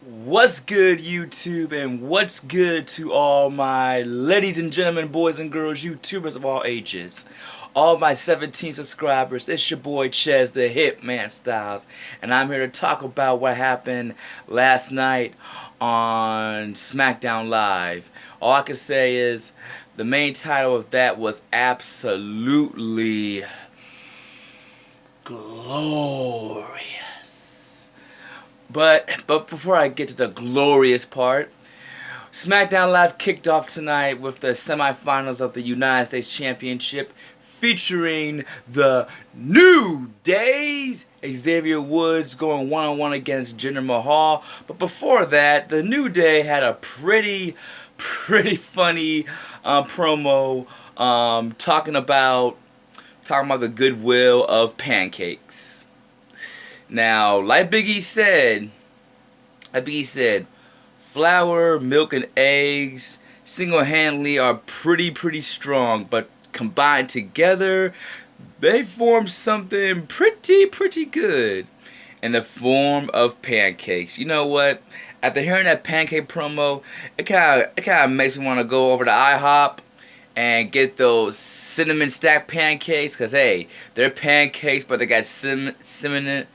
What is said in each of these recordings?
What's good, YouTube, and what's good to all my ladies and gentlemen, boys and girls, YouTubers of all ages, all my 17 subscribers. It's your boy Ches, the Hitman Styles, and I'm here to talk about what happened last night on Smackdown Live. All I can say is the main title of that was absolutely glorious. But before I get to the glorious part, SmackDown Live kicked off tonight with the semifinals of the United States Championship featuring the New Days, Xavier Woods going one-on-one against Jinder Mahal. But before that, the New Day had a pretty funny promo talking about the goodwill of pancakes. Now, like Biggie said, flour, milk, and eggs single-handedly are pretty strong, but combined together, they form something pretty good in the form of pancakes. You know what? After hearing that pancake promo, it kind of makes me want to go over to IHOP and get those cinnamon stack pancakes, cause hey, they're pancakes, but they got cinnamon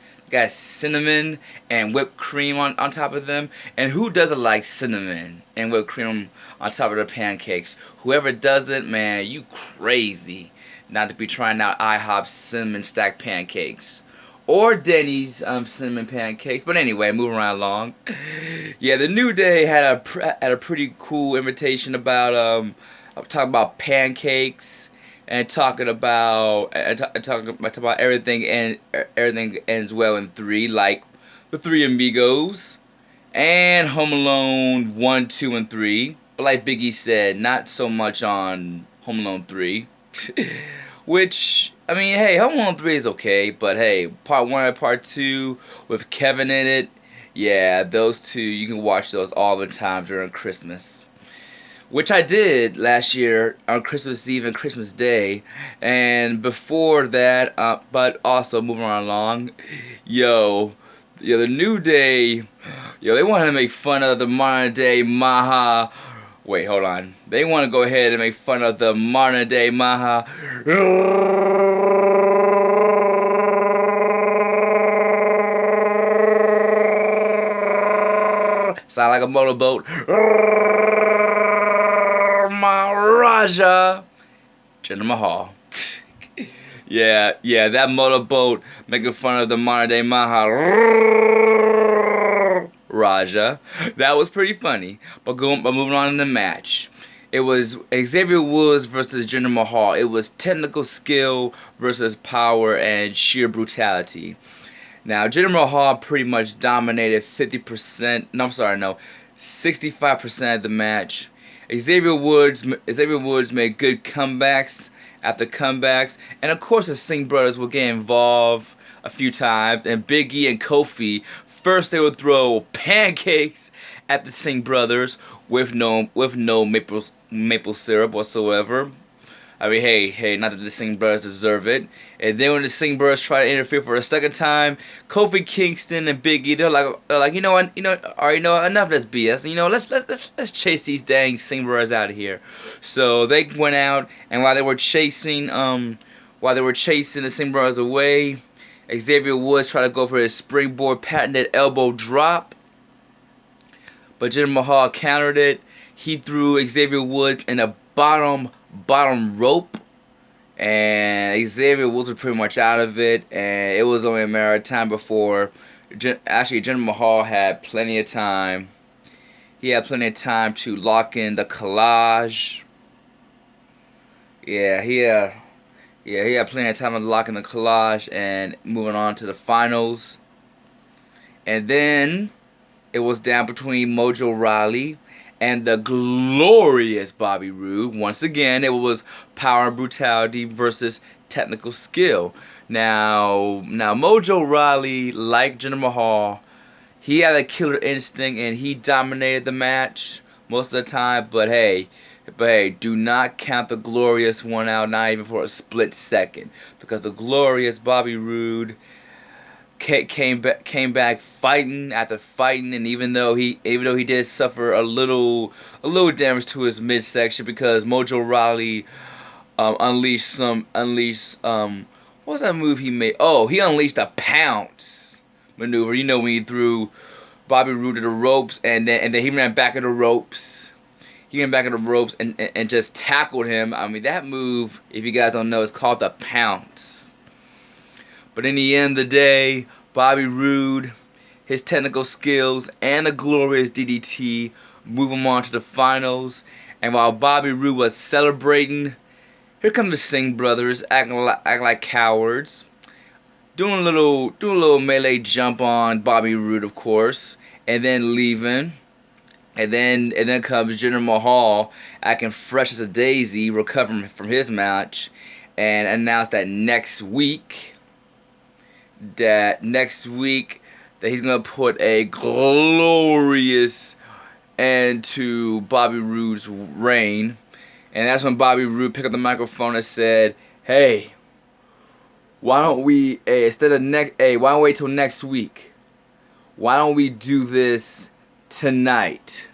and whipped cream on top of them. And who doesn't like cinnamon and whipped cream on top of their pancakes? Whoever doesn't, man, you crazy not to be trying out IHOP's cinnamon stack pancakes. Or Denny's cinnamon pancakes. But anyway, moving right along. Yeah, the New Day had a pretty cool invitation about talking about pancakes and talking about everything, and everything ends well in 3, like the Three Amigos and Home Alone 1, 2, and 3. But like Biggie said, not so much on Home Alone 3. Which, I mean, hey, Home Alone 3 is okay, but hey, part 1 and part 2 with Kevin in it, yeah, those two, you can watch those all the time during Christmas. Which I did last year on Christmas Eve and Christmas Day. And before that, but also moving on along, the New Day, they wanted to make fun of the modern day Maha. Wait, hold on. They want to go ahead and make fun of the modern day Maha. Sound like a motorboat. Maharaja Jinder Mahal. yeah, that motorboat making fun of the modern day Maharaja. That was pretty funny. But moving on in the match. It was Xavier Woods versus Jinder Mahal. It was technical skill versus power and sheer brutality. Now, Jinder Mahal pretty much dominated 50%. No, I'm sorry, no, 65% of the match. Xavier Woods made good comebacks after comebacks, and of course the Singh brothers will get involved a few times. And Big E and Kofi, first they would throw pancakes at the Singh brothers with no maple syrup whatsoever. I mean, hey, not that the Singh brothers deserve it. And then when the Singh brothers try to interfere for a second time, Kofi Kingston and Big E, they're like, you know what, alright, enough of this BS. Let's chase these dang Singh brothers out of here. So they went out, and while they were chasing the Singh brothers away, Xavier Woods tried to go for his springboard patented elbow drop, but Jinder Mahal countered it. He threw Xavier Woods in a bottom rope, and Xavier Woods was pretty much out of it, and it was only a matter of time before Jinder Mahal had plenty of time. He had plenty of time to lock in the collage. He had plenty of time to lock in the collage and moving on to the finals. And then it was down between Mojo Rawley and the glorious Bobby Roode. Once again, it was power and brutality versus technical skill. Now Mojo Rawley, like Jinder Mahal, he had a killer instinct and he dominated the match most of the time. But hey, do not count the glorious one out, not even for a split second, because the glorious Bobby Roode came back fighting after fighting, and even though he did suffer a little damage to his midsection because Mojo Rawley what was that move he made? Oh, he unleashed a pounce maneuver. You know, when he threw Bobby Roode to the ropes, and then he ran back of the ropes. He ran back of the ropes and just tackled him. I mean, that move, if you guys don't know, is called the pounce. But in the end of the day, Bobby Roode, his technical skills, and a glorious DDT move him on to the finals. And while Bobby Roode was celebrating, here come the Singh brothers acting like cowards, doing a little melee jump on Bobby Roode, of course, and then leaving. And then comes Jinder Mahal acting fresh as a daisy, recovering from his match, and announced that next week that he's gonna put a glorious end to Bobby Roode's reign. And that's when Bobby Roode picked up the microphone and said, "Hey, why don't we why don't we wait till next week? Why don't we do this tonight?"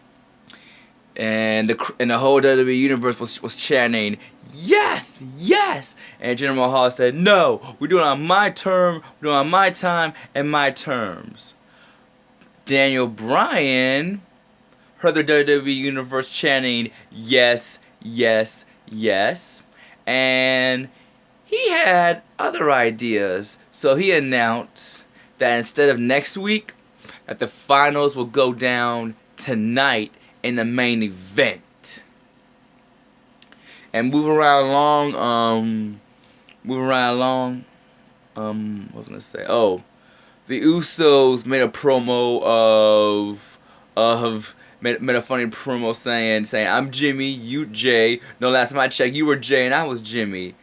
And the whole WWE universe was chanting, "Yes, yes!" And Jinder Mahal said, "No, we're doing it on my term, we're doing it on my time and my terms." Daniel Bryan heard the WWE universe chanting, "Yes, yes, yes," and he had other ideas. So he announced that instead of next week, that the finals will go down tonight in the main event. And moving right along, what was I gonna say? Oh, the Usos made a promo made a funny promo saying "I'm Jimmy, you Jay. No, last time I checked, you were Jay and I was Jimmy."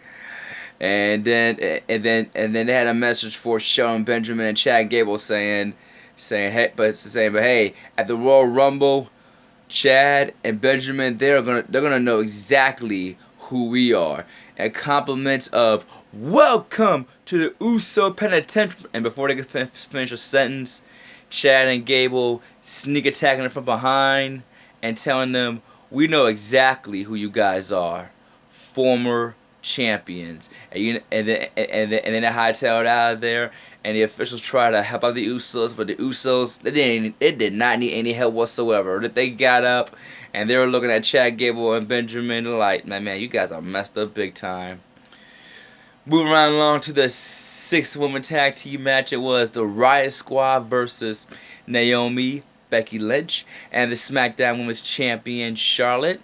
And then they had a message for Shelton Benjamin and Chad Gable saying hey, at the Royal Rumble, Chad and Benjamin, they're gonna know exactly who we are. And compliments of "Welcome to the Uso Penitentiary." And before they could finish a sentence, Chad and Gable sneak attacking them from behind and telling them, "We know exactly who you guys are, former champions." And then they hightailed out of there. And the officials tried to help out the Usos, but the Usos, they did not need any help whatsoever. They got up, and they were looking at Chad Gable and Benjamin like, man, you guys are messed up big time. Moving right along to the 6-woman tag team match, it was the Riot Squad versus Naomi, Becky Lynch, and the Smackdown Women's Champion, Charlotte.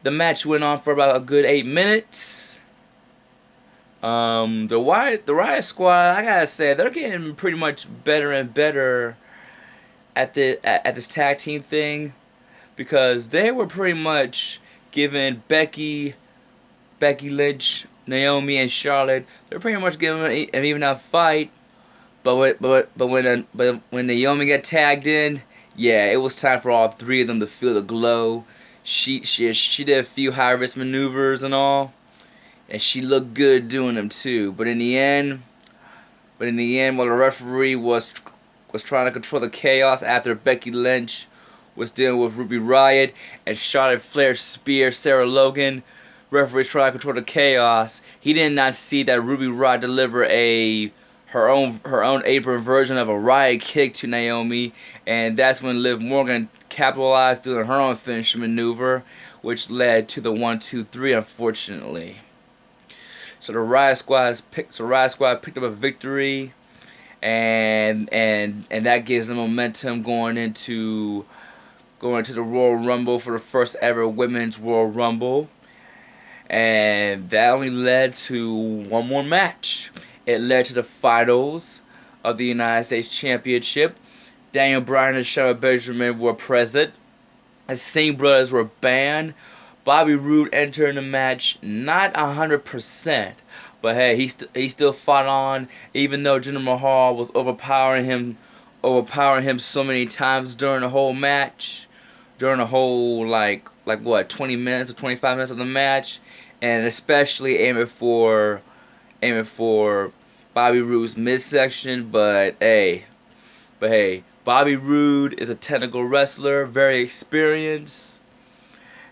The match went on for about a good 8 minutes. The Riot Squad, I gotta say, they're getting pretty much better and better at this tag team thing, because they were pretty much giving Becky Lynch, Naomi, and Charlotte, they're pretty much giving an even out fight. But when Naomi got tagged in, yeah, it was time for all three of them to feel the glow. She did a few high risk maneuvers and all. And she looked good doing them too. But in the end, while the referee was trying to control the chaos after Becky Lynch was dealing with Ruby Riott and Charlotte Flair spear Sarah Logan, referee's trying to control the chaos. He did not see that Ruby Riott deliver her own apron version of a Riot kick to Naomi, and that's when Liv Morgan capitalized doing her own finishing maneuver, which led to the 1-2-3, unfortunately. So the Riot Squad picked up a victory, and that gives them momentum going into the Royal Rumble for the first ever Women's Royal Rumble. And that only led to one more match. It led to the finals of the United States Championship. Daniel Bryan and Shelton Benjamin were present. The Singh brothers were banned. Bobby Roode entered the match not 100%, but hey, he still fought on, even though Jinder Mahal was overpowering him so many times during the whole match, during the whole like what, 20 minutes or 25 minutes of the match, and especially aiming for Bobby Roode's midsection, but hey, Bobby Roode is a technical wrestler, very experienced,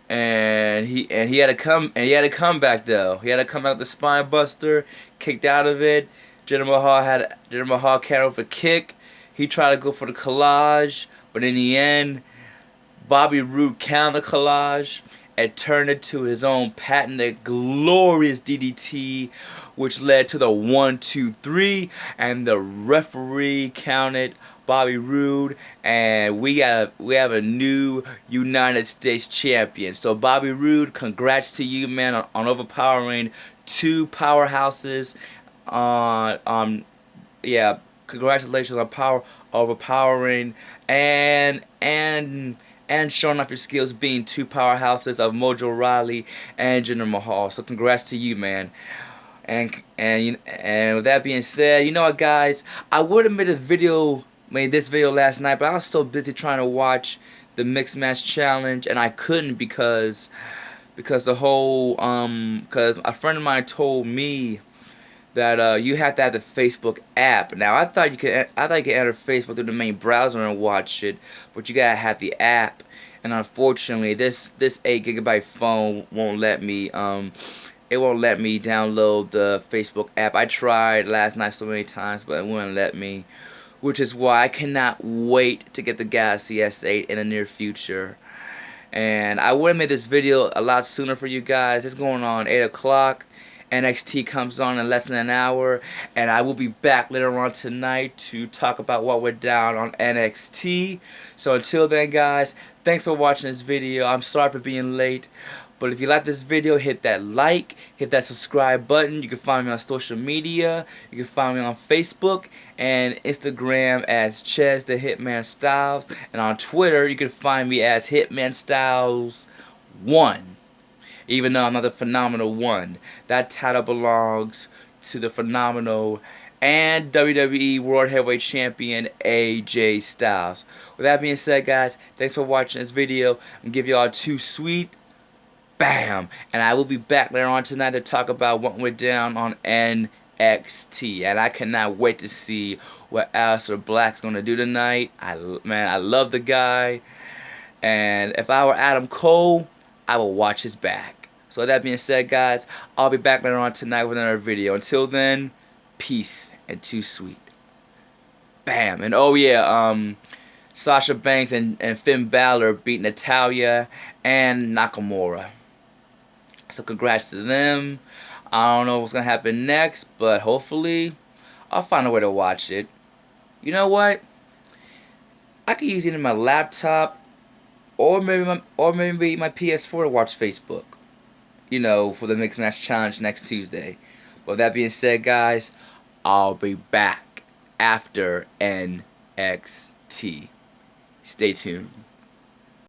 and he had a comeback though. He had to come out the spine buster, kicked out of it. Jinder Mahal countered for kick. He tried to go for the collage, but in the end, Bobby Roode countered the collage and turned it to his own patented glorious DDT, which led to the 1-2-3, and the referee counted Bobby Roode, and we have a new United States champion. So Bobby Roode, congrats to you, man, on overpowering two powerhouses. Yeah, congratulations on overpowering and showing off your skills, being two powerhouses of Mojo Rawley and Jinder Mahal. So congrats to you, man. And with that being said, you know what, guys, I would have made this video last night, but I was so busy trying to watch the Mixed Match Challenge, and I couldn't because the whole because a friend of mine told me that you have to have the Facebook app. Now I thought you could enter Facebook through the main browser and watch it, but you gotta have the app. And unfortunately, this 8 GB phone won't let me it won't let me download the Facebook app. I tried last night so many times, but it wouldn't let me, which is why I cannot wait to get the Galaxy S8 in the near future. And I would have made this video a lot sooner for you guys. It's going on 8 o'clock. NXT comes on in less than an hour, and I will be back later on tonight to talk about what went down on NXT. So until then, guys, thanks for watching this video. I'm sorry for being late, but if you like this video, hit that like, hit that subscribe button. You can find me on social media. You can find me on Facebook and Instagram as Ches the Hitman Styles, and on Twitter you can find me as Hitman Styles 1. Even though I'm not the Phenomenal One, that title belongs to the Phenomenal and WWE World Heavyweight Champion AJ Styles. With that being said, guys, thanks for watching this video. I'm gonna give y'all two sweet bam, and I will be back later on tonight to talk about what went down on NXT, and I cannot wait to see what Aleister Black's gonna do tonight. I love the guy, and if I were Adam Cole, I will watch his back. So with that being said, guys, I'll be back later on tonight with another video. Until then, peace and too sweet. Bam. And oh yeah, Sasha Banks and Finn Balor beat Natalya and Nakamura. So congrats to them. I don't know what's going to happen next, but hopefully I'll find a way to watch it. You know what? I could use either my laptop or maybe my PS4 to watch Facebook, you know, for the Mixed Match Challenge next Tuesday. But with that being said, guys, I'll be back after NXT. Stay tuned.